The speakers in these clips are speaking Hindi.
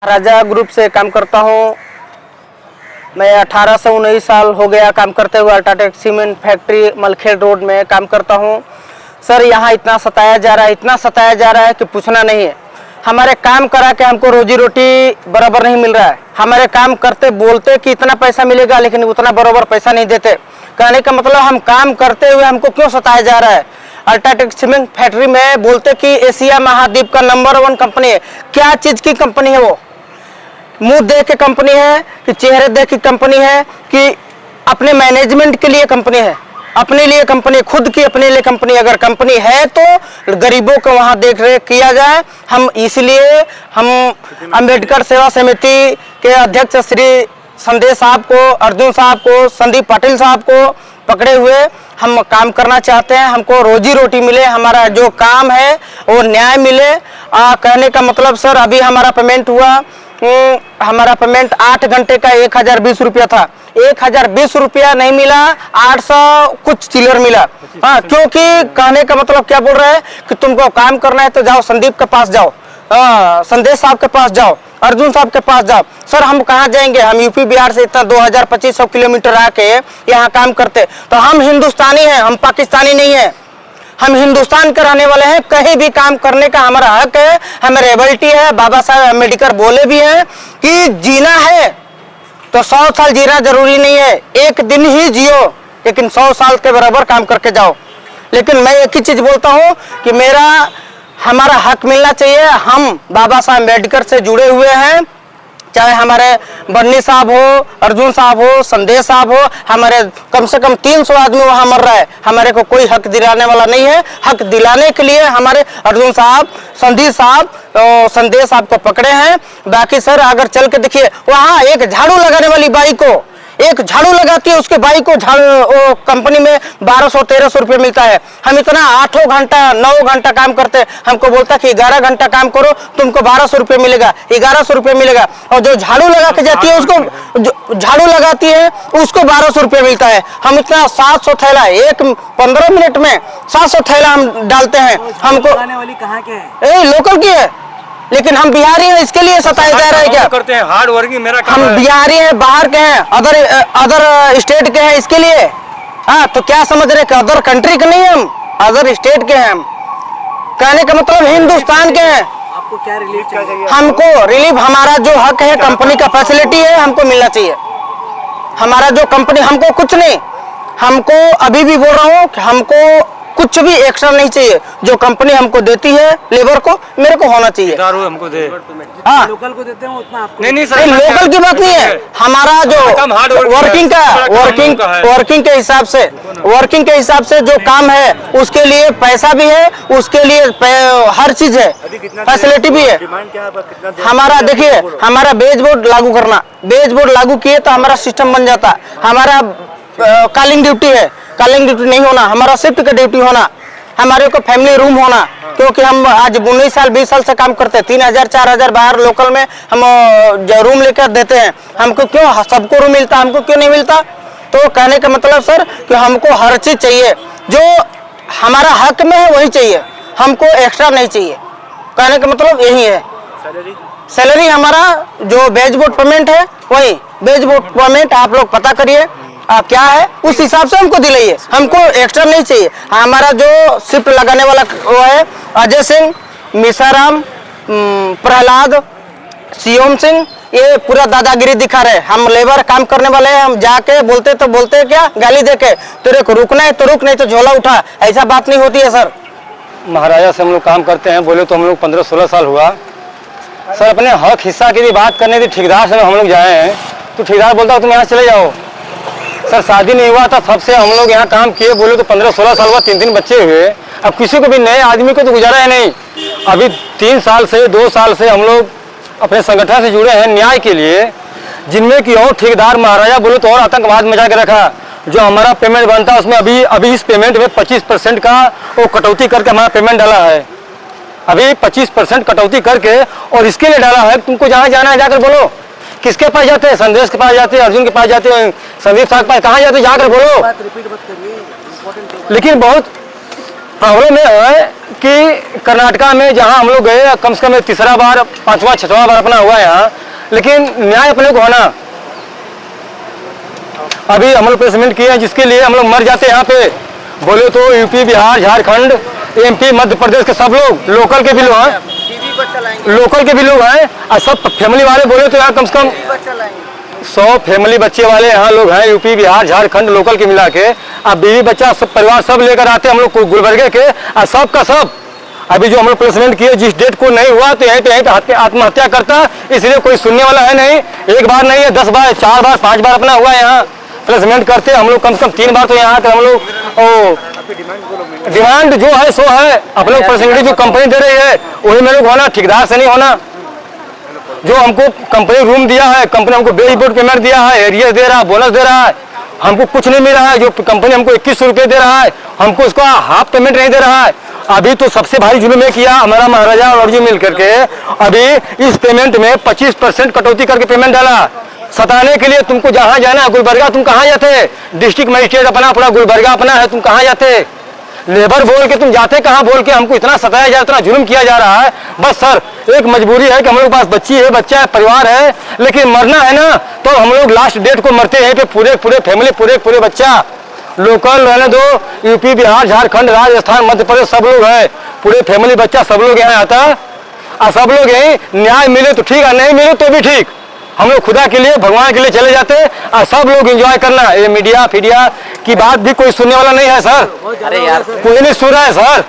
राजा ग्रुप से काम करता हूँ। मैं 18 से 19 साल हो गया काम करते हुए। UltraTech cement factory Malkhed road में काम करता हूँ। सर यहाँ इतना सताया जा रहा है, इतना सताया जा रहा है कि पूछना नहीं है। हमारे काम करा के हमको रोजी रोटी बराबर नहीं मिल रहा है। हमारे काम करते बोलते कि इतना पैसा मिलेगा, लेकिन उतना बराबर पैसा नहीं देते। कहने का मतलब हम काम करते हुए हमको क्यों सताया जा रहा है। अल्ट्राटेक सीमेंट फैक्ट्री में बोलते कि एशिया महाद्वीप का नंबर 1 कंपनी है। क्या चीज़ की कंपनी है वो? मुंह देख के कंपनी है कि चेहरे देख के कंपनी है कि अपने मैनेजमेंट के लिए कंपनी है, अपने लिए कंपनी, खुद की अपने लिए कंपनी। अगर कंपनी है तो गरीबों को वहां देख रेख किया जाए। हम इसलिए हम अंबेडकर सेवा समिति के अध्यक्ष श्री संदेश साहब को, अर्जुन साहब को, संदीप पाटिल साहब को पकड़े हुए हम काम करना चाहते हैं। हमको रोजी रोटी मिले, हमारा जो काम है वो न्याय मिले। कहने का मतलब सर अभी हमारा पेमेंट हुआ, हमारा पेमेंट 8 घंटे का 1020 रुपया था। 1020 रुपया नहीं मिला, 800 कुछ चिल्लर मिला। हाँ, क्योंकि कहने का मतलब क्या बोल रहे हैं कि तुमको काम करना है तो जाओ संदीप के पास जाओ, संदेश साहब के पास जाओ, अर्जुन साहब के पास जाओ। सर हम कहाँ जाएंगे? हम यूपी बिहार से इतना 2000-2500 किलोमीटर आके यहाँ काम करते। तो हम हिंदुस्तानी हैं, हम पाकिस्तानी नहीं है। हम हिंदुस्तान के रहने वाले हैं। कहीं भी काम करने का हमारा हक है, हमें एबिलिटी है। बाबा साहब अम्बेडकर बोले भी हैं कि जीना है तो 100 साल जीना जरूरी नहीं है, एक दिन ही जियो, लेकिन 100 साल के बराबर काम करके जाओ। लेकिन मैं एक ही चीज बोलता हूँ कि हमारा हक मिलना चाहिए। हम बाबा साहब अम्बेडकर से जुड़े हुए हैं, चाहे हमारे बन्नी साहब हो, अर्जुन साहब हो, संदेश साहब हो। हमारे कम से कम 300 आदमी वहां मर रहा है, हमारे को कोई हक दिलाने वाला नहीं है। हक दिलाने के लिए हमारे अर्जुन साहब, संदीप साहब, संदेश साहब को पकड़े हैं। बाकी सर अगर चल के देखिए, वहां एक झाड़ू लगाने वाली बाई को, एक झाड़ू लगाती है, उसके बाई को झाड़ू कंपनी में 1200-1300 रुपये मिलता है। हम इतना 8 घंटा 9 घंटा काम करते, हमको बोलता कि 11 घंटा काम करो तुमको 1200 रुपये मिलेगा, 1100 रुपये मिलेगा। और जो झाड़ू लगा के जाती है उसको, जो झाड़ू लगाती है उसको 1200 रुपये मिलता है। हम इतना 700 थैला, 15 मिनट में 700 थैला हम डालते हैं। हमको वाली कहाँ के है? लोकल की है, लेकिन हम बिहारी हैं, इसके लिए सताया जा रहा है क्या? करते हैं हार्ड वर्किंग, मेरा काम हम बिहारी हैं, बाहर के हैं, अदर स्टेट के हैं, इसके लिए। हाँ, तो क्या समझ रहे कि अदर कंट्री के नहीं, हम अदर स्टेट के हैं। हम कहने का मतलब हिंदुस्तान के हैं। आपको क्या रिलीफ चाहिए? हमको रिलीफ, हमारा जो हक है, कंपनी का फैसिलिटी है, हमको मिलना चाहिए। हमारा जो कंपनी, हमको कुछ नहीं, हमको अभी भी बोल रहा हूँ कि हमको कुछ भी एक्स्ट्रा नहीं चाहिए। जो कंपनी हमको देती है लेबर को, मेरे को होना चाहिए। हमको दे। हाँ, लोकल को देते हैं उतना आपको नहीं सर, लोकल की बात नहीं है। हमारा जो वर्किंग के हिसाब से जो काम है उसके लिए पैसा भी है, उसके लिए हर चीज है, फैसिलिटी भी है। हमारा देखिए, हमारा बेज बोर्ड लागू करना, बेज बोर्ड लागू किए तो हमारा सिस्टम बन जाता। हमारा कॉलिंग ड्यूटी है, कॉलिंग ड्यूटी नहीं होना, हमारा शिफ्ट का ड्यूटी होना, हमारे को फैमिली रूम होना। क्योंकि हम आज 19 साल 20 साल से काम करते हैं, 3000-4000 बाहर लोकल में हम जो रूम लेकर देते हैं। हमको क्यों सबको रूम मिलता, हमको क्यों नहीं मिलता? तो कहने का मतलब सर कि हमको हर चीज चाहिए, जो हमारा हक में है वही चाहिए, हमको एक्स्ट्रा नहीं चाहिए। कहने का मतलब यही है। सैलरी हमारा जो बेज बोर्ड पेमेंट है वही बेज बोर्ड पेमेंट, आप लोग पता करिए क्या है, उस हिसाब से हमको दिलाइए, हमको एक्स्ट्रा नहीं चाहिए। हमारा जो शिफ्ट लगाने वाला वो है अजय सिंह, मिसाराम, प्रहलाद, शिवम सिंह, ये पूरा दादागिरी दिखा रहे। हम लेबर काम करने वाले हैं, हम जाके बोलते तो बोलते क्या, गाली देके, तेरे को रुकना है तो रुक, नहीं तो झोला उठा। ऐसा बात नहीं होती है सर। महाराजा से हम लोग काम करते हैं, बोले तो हम लोग 15-16 साल हुआ। सर अपने हक हिस्सा की भी बात करने थी, ठेकेदार से हम लोग जाए हैं तो ठेकेदार बोलता तुम यहाँ चले जाओ। सर शादी नहीं हुआ था तब से हम लोग यहाँ काम किए, बोले तो 15-16 साल हुआ, 3 बच्चे हुए। अब किसी को भी नए आदमी को तो गुजारा है नहीं। अभी 3 साल से 2 साल से हम लोग अपने संगठन से जुड़े हैं न्याय के लिए, जिनमें कि और ठेकेदार महाराजा बोले तो और आतंकवाद मचा के रखा। जो हमारा पेमेंट बनता है उसमें अभी इस पेमेंट में 25% का वो कटौती करके हमारा पेमेंट डाला है। अभी 25% कटौती करके, और इसके लिए डाला है तुमको जहाँ जाना है जाकर बोलो। किसके पास जाते हैं? संदेश के पास जाते हैं, अर्जुन के पास जाते हैं, संदीप साहब के पास, कहाँ जाते हैं जाकर बोलो। बात रिपीट मत करिए, लेकिन बहुत हावड़े में है कि कर्नाटका में जहां हम लोग गए कम से कम तीसरा बार, पांचवा छठवां बार अपना हुआ यहाँ, लेकिन न्याय अपने को होना। अभी हम लोग प्लेसमेंट किए हैं जिसके लिए हम लोग मर जाते हैं यहाँ पे। बोले तो यूपी, बिहार, झारखंड, एमपी, मध्य प्रदेश के सब लोग, लोकल के भी लोग हैं, लोकल के भी लोग हैं, और सब फैमिली वाले बोले तो यहाँ कम से कम 100 फैमिली बच्चे वाले यहाँ लोग हैं, यूपी, बिहार, झारखंड, लोकल के मिला के। अब बीवी बच्चा सब परिवार सब लेकर आते हम लोग गुलबर्गे के, और सब का सब अभी जो हम लोग प्लेसमेंट किए जिस डेट को नहीं हुआ तो यहीं पे आत्महत्या करता, इसलिए कोई सुनने वाला है नहीं। एक बार नहीं है, 10 बार, 4 बार, 5 बार अपना हुआ यहाँ प्लेसमेंट करते हम लोग, कम से कम 3 बार तो यहाँ हम लोग। डिमांड जो है सो है, अपने प्लेसमेंट जो कंपनी दे रही है वही मेरे को होना, ठेकेदार से नहीं होना। जो हमको कंपनी रूम दिया है, कंपनी हमको बेस बोर्ड पेमेंट दिया है, एरियर दे रहा है, बोनस दे रहा है, हमको कुछ नहीं मिल रहा है। जो कंपनी हमको 2100 रुपये दे रहा है, हमको उसका हाफ पेमेंट नहीं दे रहा है। अभी तो सबसे भारी जुल्म में किया हमारा महाराजा और जी मिल करके, अभी इस पेमेंट में 25% कटौती करके पेमेंट डाला। सताने के लिए तुमको जहाँ जाना है, गुलबर्गा तुम कहाँ जाते? डिस्ट्रिक्ट मजिस्ट्रेट अपना, पूरा गुलबर्गा अपना है, तुम कहाँ जाते? लेबर बोल के तुम जाते कहाँ? बोल के हमको इतना सताया जा, इतना जुल्म किया जा रहा है। बस सर एक मजबूरी है कि हम लोग पास बच्ची है, बच्चा है, परिवार है, लेकिन मरना है ना तो हम लोग लास्ट डेट को मरते हैं पे पूरे फैमिली, पूरे बच्चा। लोकल रहने दो, यूपी, बिहार, झारखंड, राजस्थान, मध्य प्रदेश सब लोग हैं, पूरे फैमिली बच्चा सब लोग यहाँ आता, और सब लोग यही न्याय मिले तो ठीक है, नहीं मिले तो भी ठीक। हम लोग खुदा के लिए, भगवान के लिए चले जाते और सब लोग एंजॉय करना। ये मीडिया फीडिया की बात भी कोई सुनने वाला नहीं है सर। अरे यार कोई नहीं सुन रहा है सर।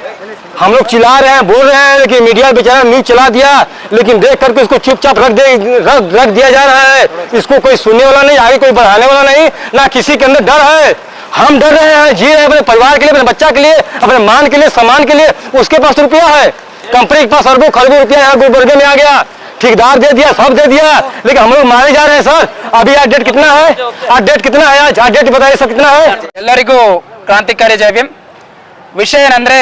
हम लोग चिल्ला रहे हैं, बोल रहे हैं, लेकिन मीडिया बेचारा न्यूज चला दिया, लेकिन देख करके इसको चुपचाप रख दिया जा रहा है। इसको कोई सुनने वाला नहीं, आगे कोई बढ़ाने वाला नहीं, ना किसी के अंदर डर है। हम डर रहे हैं, जी रहे हैं अपने परिवार के लिए, अपने बच्चा के लिए, अपने मान के लिए, सम्मान के लिए। उसके पास रुपया है, कंपनी के पास अरबों खरबों रुपया यहाँ गुलबर्गे में आ गया, ठेकेदार दे दिया, सब दे दिया, लेकिन हम लोग मारे जा रहे हैं सर। अभी आज डेट कितना है? आज डेट कितना है? आज डेट बताइए सर कितना है? ಎಲ್ಲರಿಗೂ ಕ್ರಾಂತಿಕಾರಿ ಜೈ ಭೀಮ್. ವಿಷಯ ಏನಂದ್ರೆ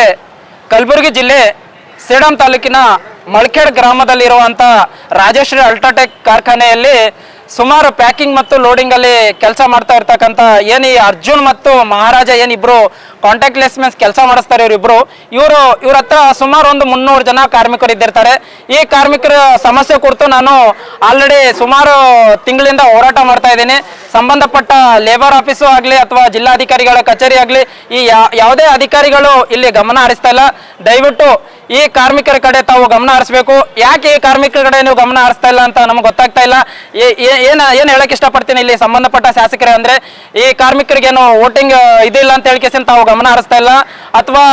ಕಲಬುರಗಿ ಜಿಲ್ಲೆ ಸೇಡಂ ತಾಲೂಕಿನ ಮಳಖೇಡ್ ಗ್ರಾಮದಲ್ಲಿರುವಂತ ರಾಜಶ್ರೀ ಅಲ್ಟ್ರಾಟೆಕ್ ಕಾರ್ಖಾನೆಯಲ್ಲಿ ಸುಮಾರು ಪ್ಯಾಕಿಂಗ್ ಮತ್ತು ಲೋಡಿಂಗ್ ಅಲ್ಲಿ ಕೆಲಸ ಮಾಡ್ತಾ ಇರ್ತಕ್ಕಂಥ ಏನು ಈ ಅರ್ಜುನ್ ಮತ್ತು ಮಹಾರಾಜ ಏನಿಬ್ರು ಕಾಂಟ್ಯಾಕ್ಟ್ ಲೆಸ್ ಮೀನ್ಸ್ ಕೆಲಸ ಮಾಡಿಸ್ತಾರೆ ಇವ್ರ ಹತ್ರ ಸುಮಾರು ಒಂದು 300 ಜನ ಕಾರ್ಮಿಕರು ಇದ್ದಿರ್ತಾರೆ. ಈ ಕಾರ್ಮಿಕರ ಸಮಸ್ಯೆ ಕುರಿತು ನಾನು ಆಲ್ರೆಡಿ ಸುಮಾರು ತಿಂಗಳಿಂದ ಹೋರಾಟ ಮಾಡ್ತಾ ಇದ್ದೀನಿ. ಸಂಬಂಧಪಟ್ಟ ಲೇಬರ್ ಆಫೀಸು ಆಗಲಿ ಅಥವಾ ಜಿಲ್ಲಾಧಿಕಾರಿಗಳ ಕಚೇರಿ ಆಗಲಿ ಈ ಯಾವುದೇ ಅಧಿಕಾರಿಗಳು ಇಲ್ಲಿ ಗಮನ ಹರಿಸ್ತಾ ಇಲ್ಲ. ದಯವಿಟ್ಟು ಈ ಕಾರ್ಮಿಕರ ಕಡೆ ತಾವು ಗಮನ ಹರಿಸಬೇಕು. ಯಾಕೆ ಈ ಕಾರ್ಮಿಕರ ಕಡೆ ನೀವು ಗಮನ ಹರಿಸ್ತಾ ಇಲ್ಲ ಅಂತ ನಮ್ಗೆ ಗೊತ್ತಾಗ್ತಾ ಇಲ್ಲ. ಏನು ಹೇಳಕ್ ಇಷ್ಟಪಡ್ತೀನಿ ಇಲ್ಲಿ ಸಂಬಂಧಪಟ್ಟ ಶಾಸಕರೇ ಅಂದ್ರೆ, ಈ ಕಾರ್ಮಿಕರಿಗೇನು ವೋಟಿಂಗ್ ಇದಿಲ್ಲ ಅಂತ ಹೇಳಿಕೆಸಿನ ತಾವು ಗಮನ ಹರಿಸ್ತಾ ಇಲ್ಲ, ಅಥವಾ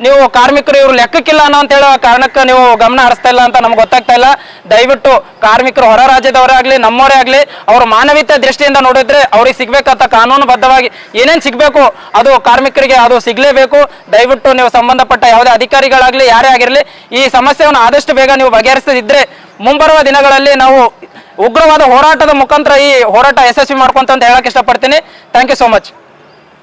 ನೀವು ಕಾರ್ಮಿಕರು ಇವ್ರು ಲೆಕ್ಕಕ್ಕಿಲ್ಲ ಅನ್ನೋ ಅಂತ ಹೇಳೋ ಕಾರಣಕ್ಕೆ ನೀವು ಗಮನ ಹರಿಸ್ತಾ ಇಲ್ಲ ಅಂತ ನಮ್ಗೆ ಗೊತ್ತಾಗ್ತಾ ಇಲ್ಲ. ದಯವಿಟ್ಟು ಕಾರ್ಮಿಕರು ಹೊರ ರಾಜ್ಯದವರೇ ಆಗಲಿ ನಮ್ಮವರೇ ಆಗಲಿ ಅವ್ರ ಮಾನವೀಯತೆ ದೃಷ್ಟಿಯಿಂದ ನೋಡಿದ್ರೆ ಅವ್ರಿಗೆ ಸಿಗ್ಬೇಕಂತ ಕಾನೂನುಬದ್ಧವಾಗಿ ಏನೇನು ಸಿಗಬೇಕು ಅದು ಕಾರ್ಮಿಕರಿಗೆ ಅದು ಸಿಗಲೇಬೇಕು. ದಯವಿಟ್ಟು ನೀವು ಸಂಬಂಧಪಟ್ಟ ಯಾವುದೇ ಅಧಿಕಾರಿಗಳಾಗಲಿ ಯಾರೇ ಆಗಿರಲಿ ಈ ಸಮಸ್ಯೆಯನ್ನು ಆದಷ್ಟು ಬೇಗ ನೀವು ಬಗೆಹರಿಸದಿದ್ರೆ ಮುಂಬರುವ ದಿನಗಳಲ್ಲಿ ನಾವು ಉಗ್ರವಾದ ಹೋರಾಟದ ಮುಖಾಂತರ ಈ ಹೋರಾಟ ಯಶಸ್ವಿ ಮಾಡ್ಕೊಂತ ಅಂತ ಹೇಳಕ್ ಇಷ್ಟಪಡ್ತೀನಿ. Thank you so much.